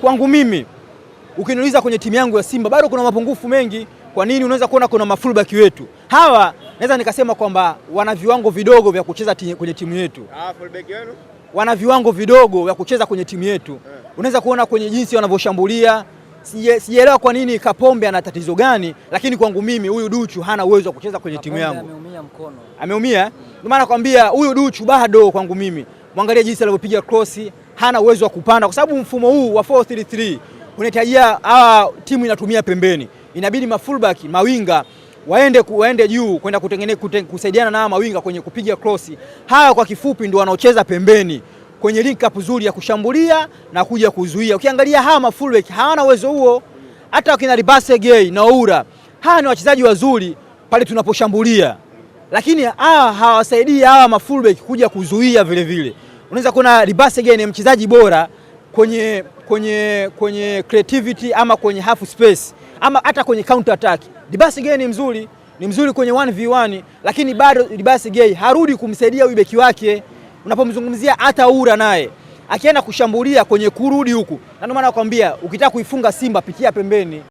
kwangu mimi ukiniuliza kwenye timu yangu ya Simba bado kuna mapungufu mengi. Kwa nini? Unaweza kuona kuna mafullback wetu hawa, naweza nikasema kwamba wana viwango vidogo vya kucheza kwenye timu yetu. Fullback wenu wana viwango vidogo vya kucheza kwenye timu yetu. Unaweza kuona kwenye jinsi wanavyoshambulia. Sijaelewa kwa nini Kapombe ana tatizo gani, lakini kwangu mimi huyu Duchu hana uwezo wa kucheza kwenye timu yangu. Ameumia mkono. Ameumia? Ndio maana nakwambia huyu Duchu bado kwangu mimi. Mwangalie jinsi alivyopiga cross, hana uwezo wa kupanda kwa sababu mfumo huu wa 4-3-3 unahitajia timu inatumia pembeni. Inabidi mafullback, mawinga waende juu kwenda kusaidiana na mawinga kwenye kupiga cross. Hawa kwa kifupi ndio wanaocheza pembeni kwenye link up nzuri ya kushambulia na kuja kuzuia. Ukiangalia hawa mafullback hawana uwezo huo. Hata wakina Ribase Gay na Oura, hawa ni wachezaji wazuri pale tunaposhambulia, lakini hawasaidii hawa mafullback kuja kuzuia vile vile. Unaweza kuona Ribase Gay ni mchezaji bora kwenye creativity ama kwenye half space ama hata kwenye counter attack. Ribase Gay ni mzuri kwenye 1v1, lakini bado Ribase Gay harudi kumsaidia huyu beki wake. Unapomzungumzia hata Oura naye akienda kushambulia kwenye kurudi huku, na ndio maana nakwambia ukitaka kuifunga Simba pitia pembeni.